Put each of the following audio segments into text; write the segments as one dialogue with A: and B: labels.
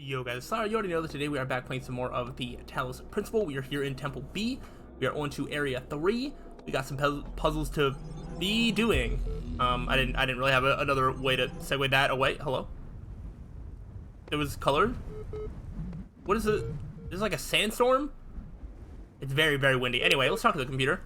A: Yo guys, sorry, you already know that today we are back playing some more of the Talos Principle. We are here in Temple B. We are on to Area 3. We got some puzzles to be doing. I didn't really have another way to segue that away. Hello? It was colored? What is it? This is like a sandstorm? It's very, very windy. Anyway, let's talk to the computer.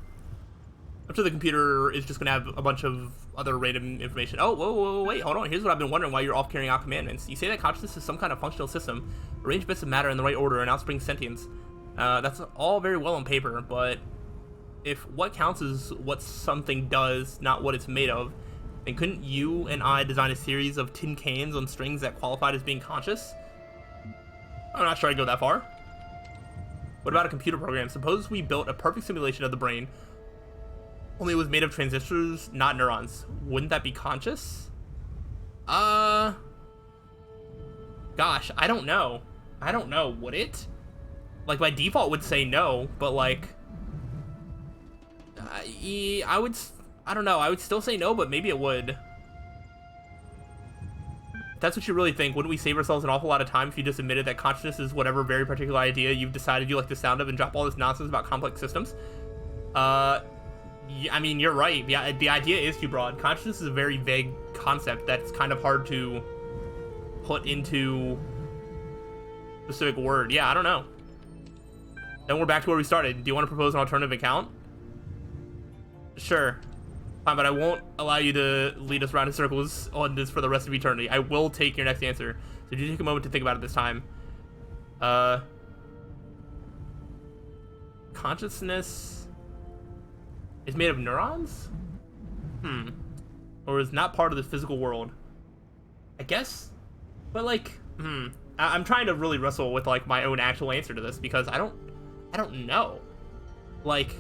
A: I'm sure the computer is just going to have a bunch of other random information. Oh, whoa, wait, hold on. Here's what I've been wondering while you're off carrying out commandments. You say that consciousness is some kind of functional system. Arrange bits of matter in the right order and now spring sentience. That's all very well on paper, but if what counts is what something does, not what it's made of, then couldn't you and I design a series of tin cans on strings that qualified as being conscious? I'm not sure I'd go that far. What about a computer program? Suppose we built a perfect simulation of the brain, only it was made of transistors, not neurons. Wouldn't that be conscious? Gosh, I don't know. Would it? Like, by default would say no, but like, I don't know. I would still say no, but maybe it would. If that's what you really think, wouldn't we save ourselves an awful lot of time if you just admitted that consciousness is whatever very particular idea you've decided you like the sound of and drop all this nonsense about complex systems? I mean, you're right. The idea is too broad. Consciousness is a very vague concept that's kind of hard to put into a specific word. Yeah, I don't know. Then we're back to where we started. Do you want to propose an alternative account? Sure. Fine, but I won't allow you to lead us around in circles on this for the rest of eternity. I will take your next answer. So do take a moment to think about it this time. Consciousness is made of neurons? Or is not part of the physical world? I guess? But like, I'm trying to really wrestle with like my own actual answer to this because I don't know. Like,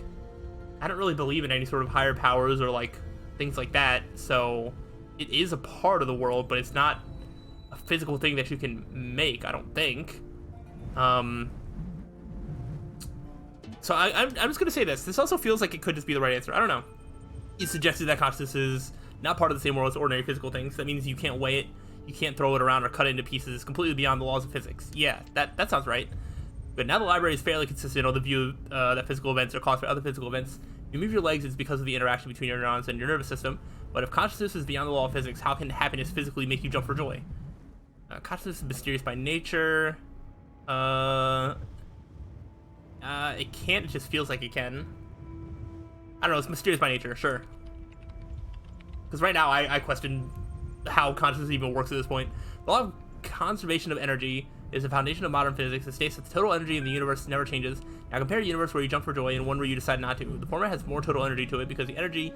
A: I don't really believe in any sort of higher powers or like things like that, so it is a part of the world, but it's not a physical thing that you can make, I don't think. So I'm just going to say this. This also feels like it could just be the right answer. I don't know. You suggested that consciousness is not part of the same world as ordinary physical things. That means you can't weigh it, you can't throw it around or cut it into pieces. It's completely beyond the laws of physics. Yeah, that sounds right. But now the library is fairly consistent on the view that physical events are caused by other physical events. You move your legs, it's because of the interaction between your neurons and your nervous system. But if consciousness is beyond the law of physics, how can happiness physically make you jump for joy? Consciousness is mysterious by nature. It can't, it just feels like it can. I don't know, it's mysterious by nature, sure. Because right now, I question how consciousness even works at this point. The law of conservation of energy is the foundation of modern physics. It states that the total energy in the universe never changes. Now compare a universe where you jump for joy and one where you decide not to. The former has more total energy to it because the energy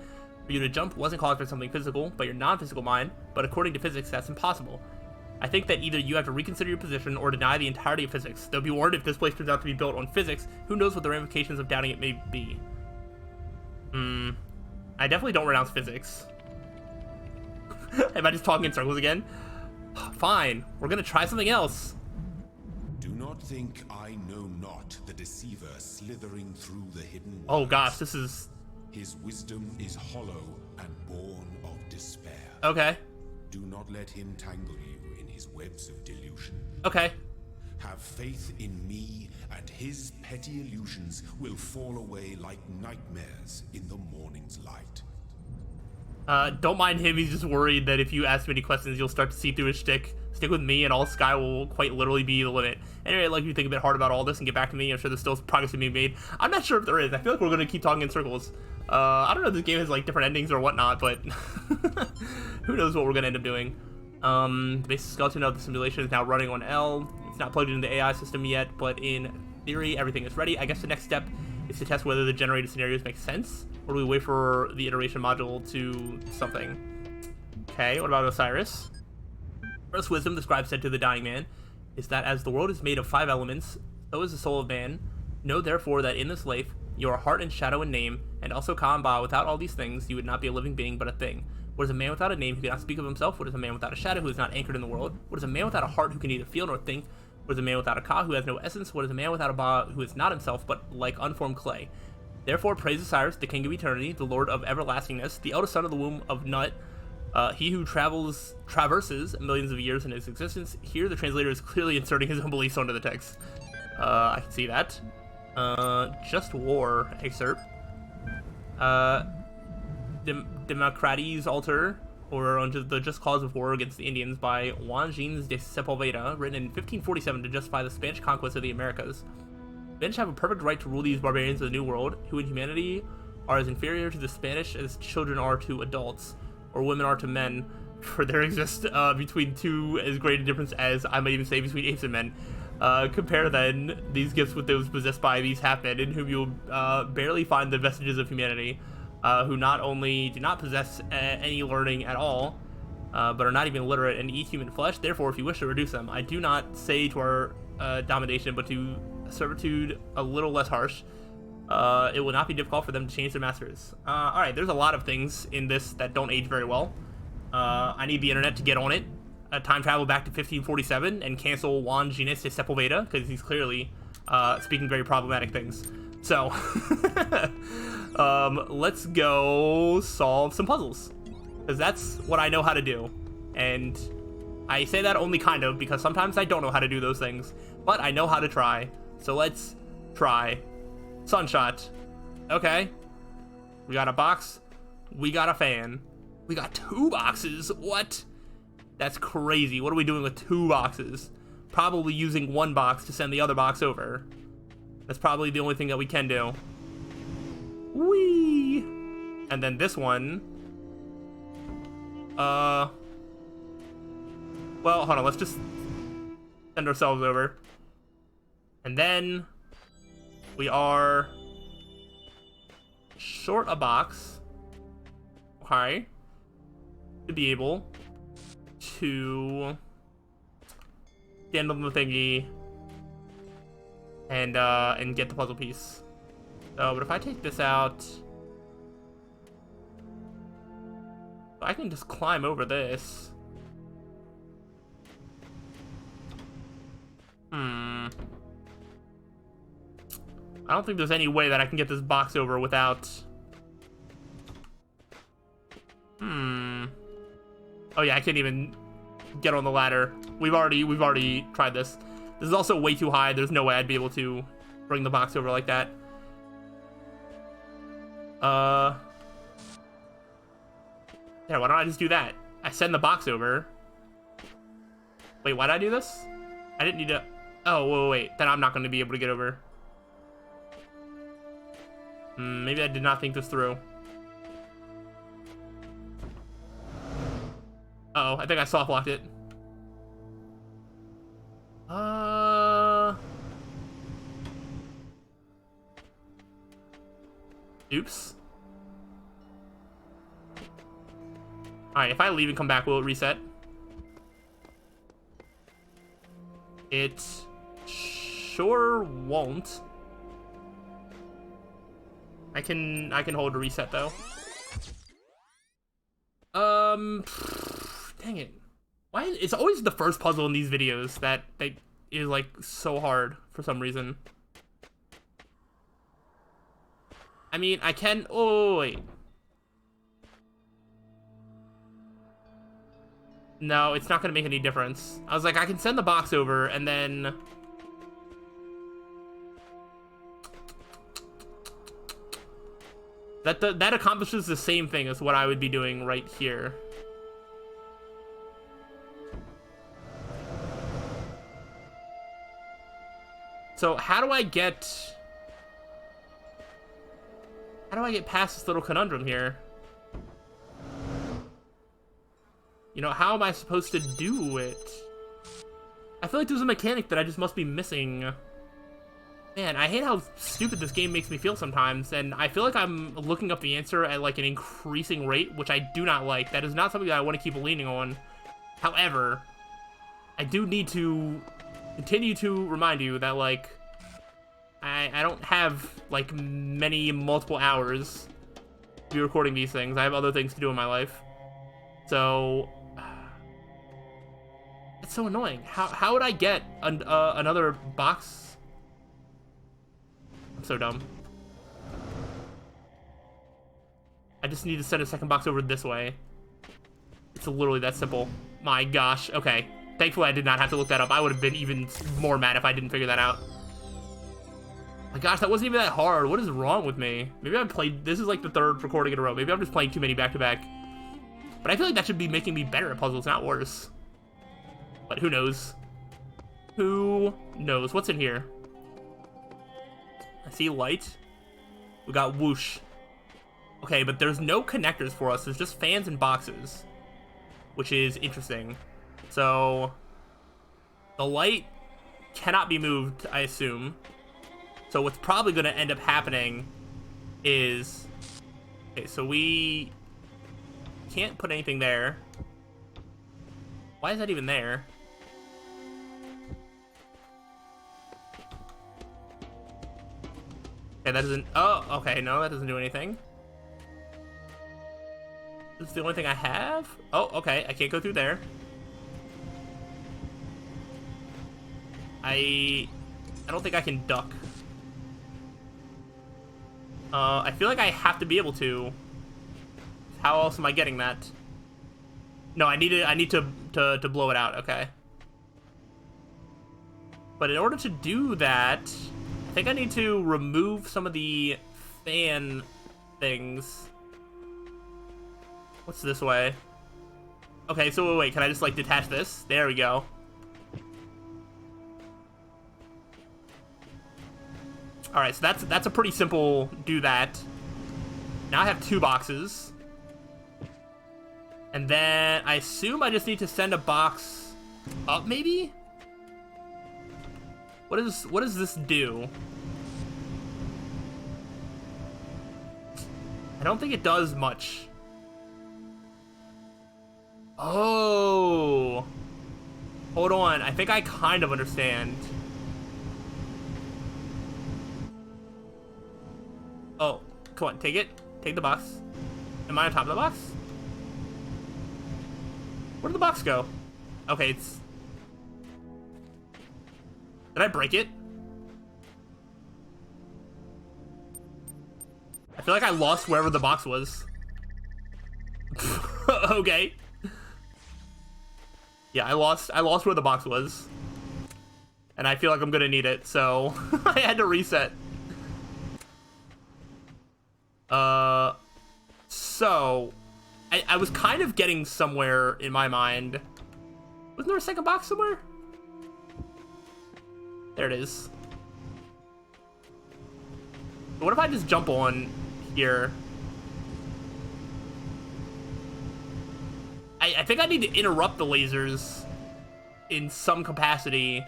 A: for you to jump wasn't caused by something physical, but your non-physical mind. But according to physics, that's impossible. I think that either you have to reconsider your position or deny the entirety of physics. Though be warned, if this place turns out to be built on physics, who knows what the ramifications of doubting it may be. I definitely don't renounce physics. Am I just talking in circles again? Fine, we're gonna try something else.
B: Do not think I know not the deceiver slithering through the hidden woods.
A: Oh gosh, this is...
B: His wisdom is hollow and born of despair.
A: Okay.
B: Do not let him tangle you in his webs of delusion.
A: Okay.
B: Have faith in me, and his petty illusions will fall away like nightmares in the morning's light.
A: Don't mind him, he's just worried that if you ask him any questions, you'll start to see through his shtick. Stick with me, and all sky will quite literally be the limit. Anyway, I'd like you to think a bit hard about all this and get back to me. I'm sure there's still progress being made. I'm not sure if there is. I feel like we're going to keep talking in circles. I don't know if this game has like different endings or whatnot, but who knows what we're going to end up doing. The basic skeleton of the simulation is now running on L. It's not plugged into the AI system yet, but in theory, everything is ready. I guess the next step is to test whether the generated scenarios make sense, or do we wait for the iteration module to something? Okay, what about Osiris? First wisdom, the scribe said to the dying man, is that as the world is made of 5 elements, so is the soul of man. Know therefore that in this life, your heart and shadow and name, and also Kamba, without all these things, you would not be a living being, but a thing. What is a man without a name who cannot speak of himself? What is a man without a shadow who is not anchored in the world? What is a man without a heart who can neither feel nor think? What is a man without a ka who has no essence? What is a man without a ba who is not himself, but like unformed clay? Therefore praise Osiris, the king of eternity, the lord of everlastingness, the eldest son of the womb of Nut, He who traverses millions of years in his existence. Here, the translator is clearly inserting his own beliefs onto the text. I can see that. Just War excerpt. Democrates Alter, or on the Just Cause of War Against the Indians by Juan Gines de Sepulveda, written in 1547 to justify the Spanish conquest of the Americas. Men have a perfect right to rule these barbarians of the New World, who in humanity are as inferior to the Spanish as children are to adults, or women are to men, for there exists between two as great a difference as, I might even say, between apes and men. Compare then these gifts with those possessed by these half-men, in whom you will barely find the vestiges of humanity, who not only do not possess any learning at all, but are not even literate and eat human flesh. Therefore, if you wish to reduce them, I do not say to our domination, but to servitude a little less harsh, it will not be difficult for them to change their masters. Alright, there's a lot of things in this that don't age very well. I need the internet to get on it. Time travel back to 1547 and cancel Juan Gines de Sepulveda, because he's clearly speaking very problematic things. So, let's go solve some puzzles, because that's what I know how to do. And I say that only kind of, because sometimes I don't know how to do those things, but I know how to try. So let's try. Sunshot. Okay. We got a box. We got a fan. We got 2 boxes. What? That's crazy. What are we doing with 2 boxes? Probably using 1 box to send the other box over. That's probably the only thing that we can do. Whee! And then this one. Well, hold on. Let's just send ourselves over. And then we are short a box. Okay. To be able to stand on the thingy and get the puzzle piece. So, but if I take this out, I can just climb over this. I don't think there's any way that I can get this box over without... Oh yeah, I can't even get on the ladder. We've already tried this. This is also way too high. There's no way I'd be able to bring the box over like that. Yeah, why don't I just do that? I send the box over. Wait, why did I do this? I didn't need to... Oh, wait. Then I'm not going to be able to get over. Maybe I did not think this through. Uh-oh, I think I soft locked it. Oops. Alright, if I leave and come back, will it reset? It sure won't. I can hold a reset though. Dang it. Why it's always the first puzzle in these videos that is like so hard for some reason. I mean, I can... Oh, wait. No, it's not going to make any difference. I was like, I can send the box over, and then... That accomplishes the same thing as what I would be doing right here. So, how do I get past this little conundrum here? You know, how am I supposed to do it? I feel like there's a mechanic that I just must be missing. Man, I hate how stupid this game makes me feel sometimes, and I feel like I'm looking up the answer at like an increasing rate, which I do not like. That is not something that I want to keep leaning on. However, I do need to continue to remind you that, like, I don't have, like, multiple hours to be recording these things. I have other things to do in my life. So, it's so annoying. How would I get another box? I'm so dumb. I just need to send a second box over this way. It's literally that simple. My gosh. Okay. Thankfully, I did not have to look that up. I would have been even more mad if I didn't figure that out. My gosh, that wasn't even that hard. What is wrong with me? Maybe I played... This is like the third recording in a row. Maybe I'm just playing too many back-to-back. But I feel like that should be making me better at puzzles, not worse. But who knows? Who knows? What's in here? I see light. We got whoosh. Okay, but there's no connectors for us. There's just fans and boxes, which is interesting. So the light cannot be moved, I assume. So what's probably going to end up happening is... Okay, so we can't put anything there. Why is that even there? Okay, that doesn't... Oh, okay, no, that doesn't do anything. This is the only thing I have? Oh, okay, I can't go through there. I don't think I can duck. I feel like I have to be able to. How else am I getting that? No, I need to blow it out. Okay. But in order to do that, I think I need to remove some of the fan things. What's this way? Okay, so wait, can I just like detach this? There we go. All right, so that's a pretty simple do that. Now I have 2 boxes. And then I assume I just need to send a box up, maybe? What does this do? I don't think it does much. Oh. Hold on, I think I kind of understand. Oh, come on, take it. Take the box. Am I on top of the box? Where did the box go? Okay, it's... Did I break it? I feel like I lost wherever the box was. Okay. Yeah, I lost where the box was. And I feel like I'm gonna need it, so I had to reset. So I was kind of getting somewhere in my mind. Wasn't there a second box somewhere? There it is. What if I just jump on here? I think I need to interrupt the lasers in some capacity.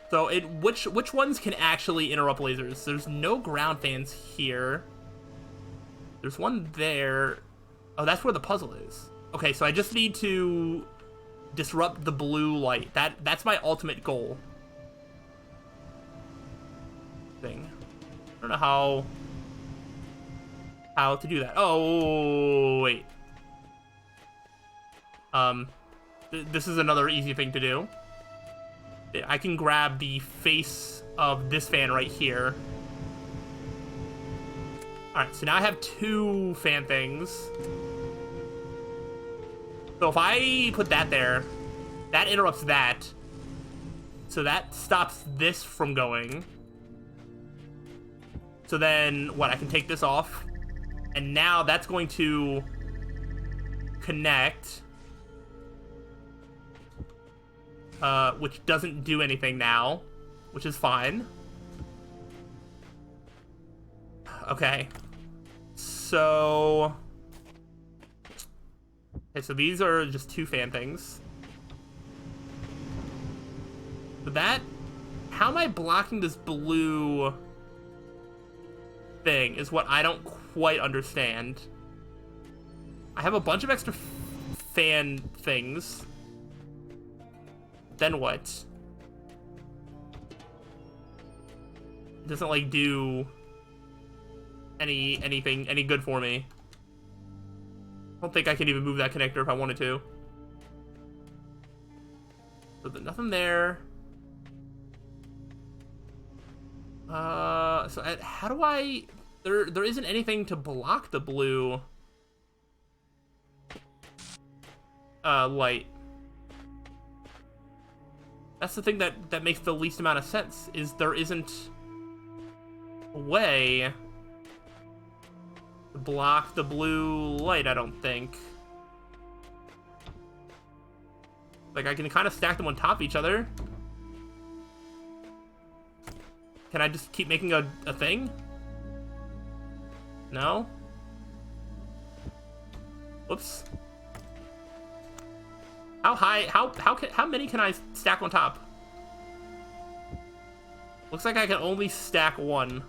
A: So which ones can actually interrupt lasers? There's no ground fans here. There's one there. Oh, that's where the puzzle is. Okay, so I just need to disrupt the blue light. That's my ultimate goal. Thing. I don't know how to do that. Oh, wait. This is another easy thing to do. I can grab the face of this fan right here. Alright, so now I have 2 fan things. So if I put that there, that interrupts that. So that stops this from going. So then, what, I can take this off. And now that's going to connect. Which doesn't do anything now, which is fine. Okay. So... Okay, so these are just 2 fan things. But that... How am I blocking this blue thing is what I don't quite understand. I have a bunch of extra fan things. Then what? It doesn't like do any good for me. I don't think I can even move that connector if I wanted to. So there's nothing there. So how do I... There isn't anything to block the blue light. That's the thing that makes the least amount of sense, is there isn't a way to block the blue light, I don't think. Like, I can kind of stack them on top of each other. Can I just keep making a thing? No? Whoops. How high, how many can I stack on top? Looks like I can only stack one.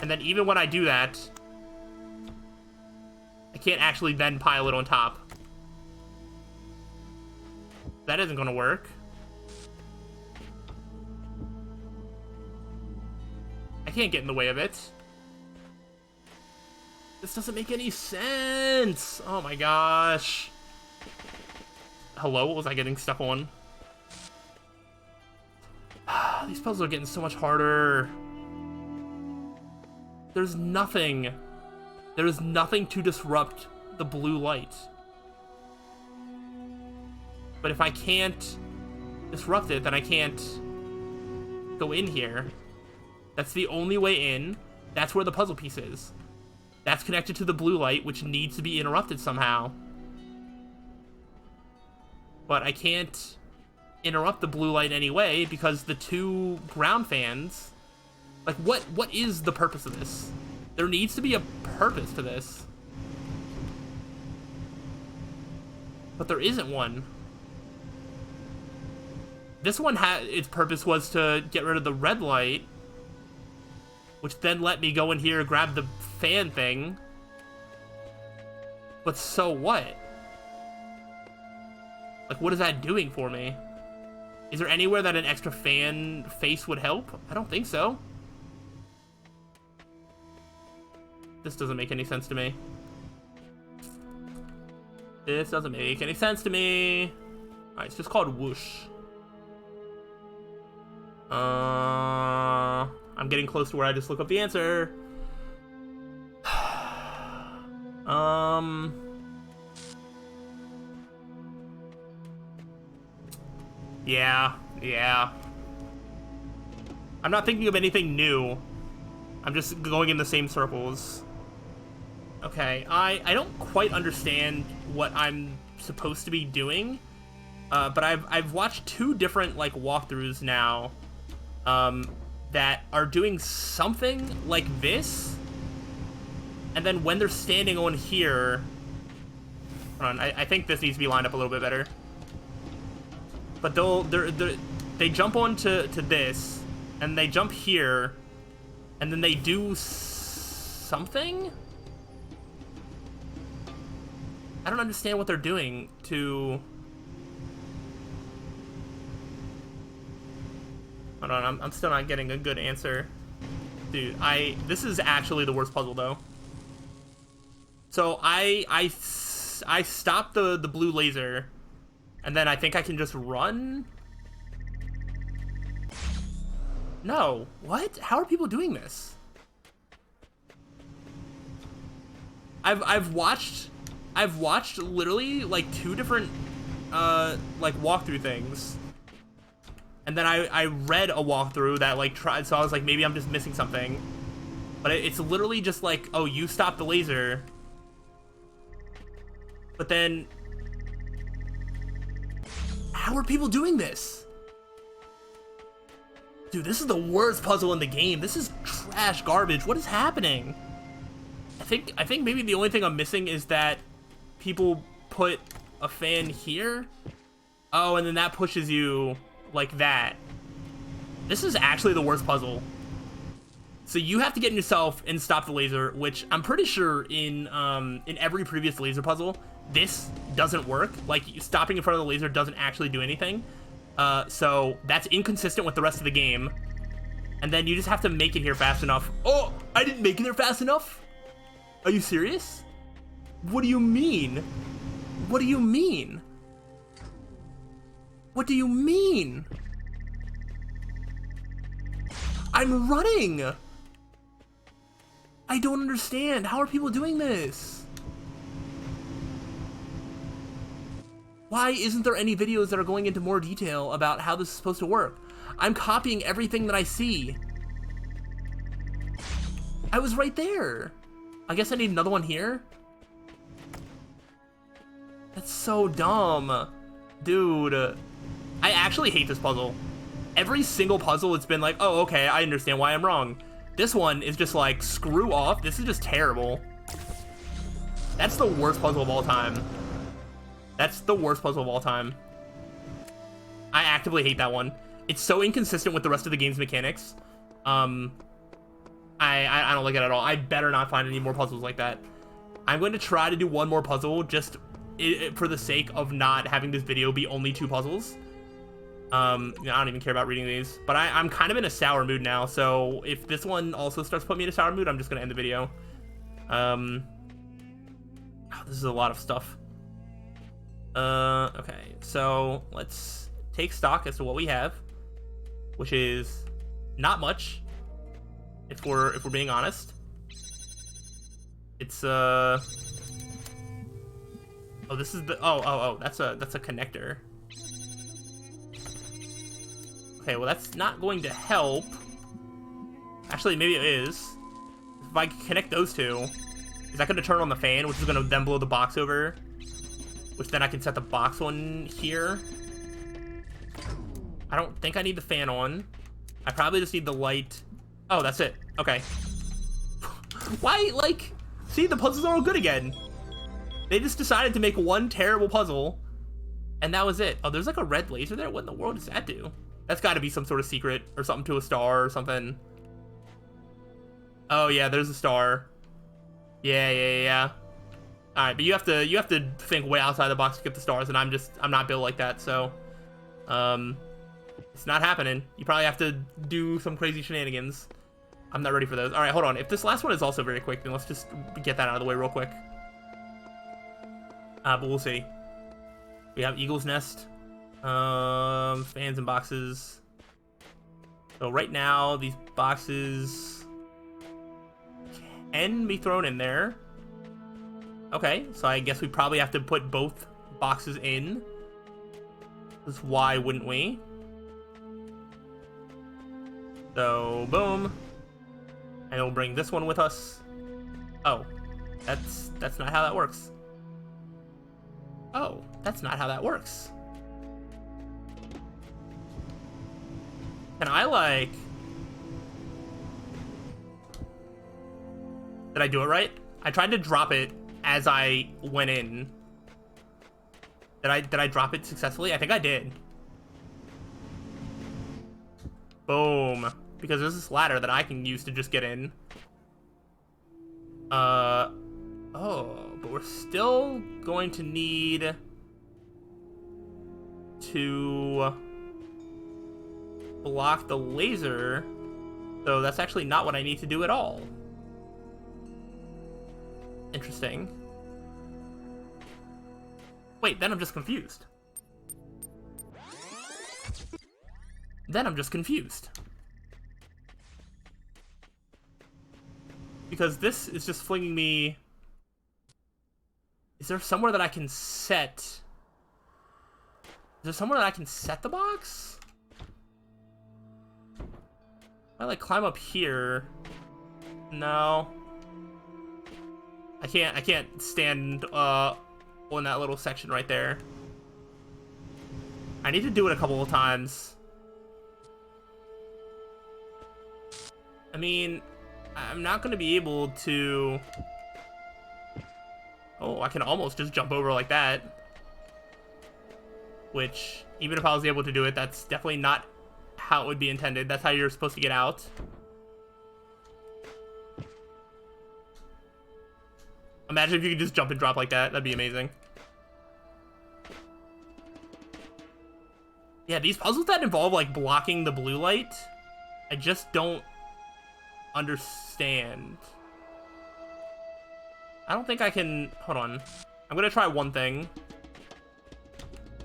A: And then even when I do that, I can't actually then pile it on top. That isn't gonna work. I can't get in the way of it. This doesn't make any sense. Oh my gosh. Hello, what was I getting stuck on? These puzzles are getting so much harder. There's nothing. There is nothing to disrupt the blue light. But if I can't disrupt it, then I can't go in here. That's the only way in. That's where the puzzle piece is. That's connected to the blue light, which needs to be interrupted somehow. But I can't interrupt the blue light anyway because the two ground fans... Like, what is the purpose of this? There needs to be a purpose to this. But there isn't one. This one its purpose was to get rid of the red light, which then let me go in here, grab the fan thing. But so what? Like, what is that doing for me? Is there anywhere that an extra fan face would help? I don't think so. This doesn't make any sense to me. This doesn't make any sense to me. Alright, it's just called whoosh. I'm getting close to where I just look up the answer. Yeah. I'm not thinking of anything new. I'm just going in the same circles. Okay, I don't quite understand what I'm supposed to be doing, but I've watched two different like walkthroughs now, that are doing something like this, and then when they're standing on here, hold on, I think this needs to be lined up a little bit better. But they jump onto this, and they jump here, and then they do something? I don't understand what they're doing to... Hold on, I'm still not getting a good answer. Dude, this is actually the worst puzzle, though. So, I stopped the blue laser, and then I think I can just run? No. What? How are people doing this? I've watched literally like two different like walkthrough things, and then I read a walkthrough that like tried, so I was like, maybe I'm just missing something, but it's literally just like, oh, you stop the laser, but then how are people doing this? Dude, this is the worst puzzle in the game. This is trash garbage. What is happening? I think maybe the only thing I'm missing is that people put a fan here. Oh, and then that pushes you like that. This is actually the worst puzzle. So you have to get in yourself and stop the laser, which I'm pretty sure in every previous laser puzzle, this doesn't work. Like, stopping in front of the laser doesn't actually do anything. So that's inconsistent with the rest of the game. And then you just have to make it here fast enough. Oh, I didn't make it there fast enough? Are you serious? What do you mean? What do you mean? What do you mean? I'm running! I don't understand. How are people doing this? Why isn't there any videos that are going into more detail about how this is supposed to work? I'm copying everything that I see. I was right there. I guess I need another one here. That's so dumb. Dude, I actually hate this puzzle. Every single puzzle, it's been like, oh, okay, I understand why I'm wrong. This one is just like, screw off. This is just terrible. That's the worst puzzle of all time. That's the worst puzzle of all time. I actively hate that one. It's so inconsistent with the rest of the game's mechanics. I don't like it at all. I better not find any more puzzles like that. I'm going to try to do one more puzzle just for the sake of not having this video be only 2 puzzles. I don't even care about reading these, but I'm kind of in a sour mood now. So if this one also starts putting me in a sour mood, I'm just going to end the video. Oh, this is a lot of stuff. Okay, so let's take stock as to what we have, which is not much. If we're being honest, it's oh, this is the that's a connector. Okay, well that's not going to help. Actually, maybe it is. If I connect those two, is that going to turn on the fan, which is going to then blow the box over? Which then I can set the box on here. I don't think I need the fan on. I probably just need the light. Oh, that's it. Okay. Why, like, see, the puzzles are all good again. They just decided to make one terrible puzzle, and that was it. Oh, there's like a red laser there? What in the world does that do? That's got to be some sort of secret or something to a star or something. Oh, yeah, there's a star. Yeah. All right, but you have to think way outside the box to get the stars, and I'm not built like that, so it's not happening. You probably have to do some crazy shenanigans. I'm not ready for those. All right, hold on. If this last one is also very quick, then let's just get that out of the way real quick. But we'll see. We have Eagle's Nest, fans and boxes. So right now, these boxes can be thrown in there. Okay, so I guess we probably have to put both boxes in. Because why wouldn't we? So, boom. And we'll bring this one with us. Oh, that's not how that works. Oh, that's not how that works. Can I, like... Did I do it right? I tried to drop it as I went in. Did I drop it successfully? I think I did. Boom. Because there's this ladder that I can use to just get in. Oh, but we're still going to need to block the laser. So that's actually not what I need to do at all. Interesting. Wait, then I'm just confused. Because this is just flinging me... Is there somewhere that I can set... Is there somewhere that I can set the box? I like climb up here. No. I can't stand on that little section right there. I need to do it a couple of times. I mean, I'm not going to be able to... Oh, I can almost just jump over like that. Which, even if I was able to do it, that's definitely not how it would be intended. That's how you're supposed to get out. Imagine if you could just jump and drop like that. That'd be amazing. Yeah, these puzzles that involve, like, blocking the blue light, I just don't understand. I don't think I can... Hold on. I'm gonna try one thing.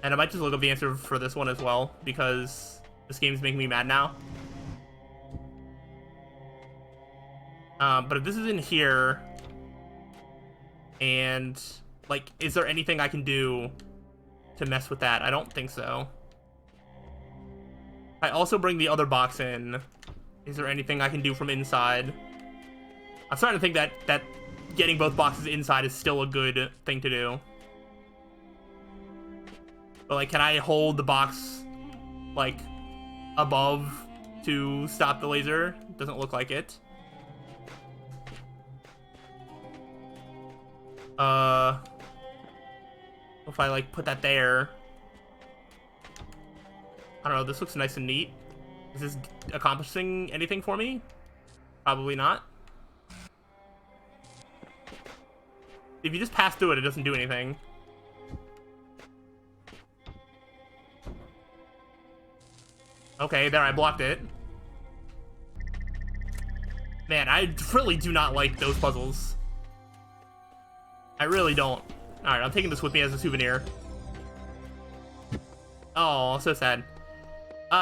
A: And I might just look up the answer for this one as well, because this game's making me mad now. But if this is in here... And, like, is there anything I can do to mess with that. I don't think so. I also bring the other box in. Is there anything I can do from inside? I'm starting to think that getting both boxes inside is still a good thing to do. But, like, can I hold the box, like, above to stop the laser? Doesn't look like it. If I, like, put that there. I don't know, this looks nice and neat. Is this accomplishing anything for me? Probably not. If you just pass through it, it doesn't do anything. Okay, there, I blocked it. Man, I really do not like those puzzles. I really don't. Alright, I'm taking this with me as a souvenir. Oh, so sad.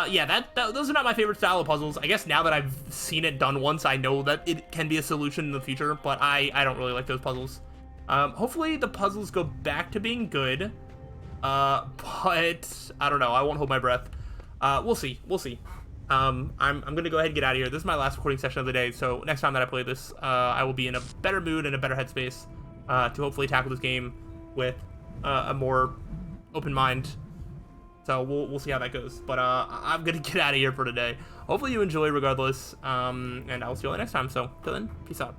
A: Yeah, those are not my favorite style of puzzles. I guess now that I've seen it done once, I know that it can be a solution in the future, but I don't really like those puzzles. Hopefully the puzzles go back to being good. But I don't know. I won't hold my breath. We'll see. We'll see. I'm gonna go ahead and get out of here. This is my last recording session of the day, so next time that I play this, I will be in a better mood and a better headspace to hopefully tackle this game with a more open mind. So we'll see how that goes. But I'm gonna get out of here for today. Hopefully you enjoy regardless, and I'll see you all next time. So till then, peace out.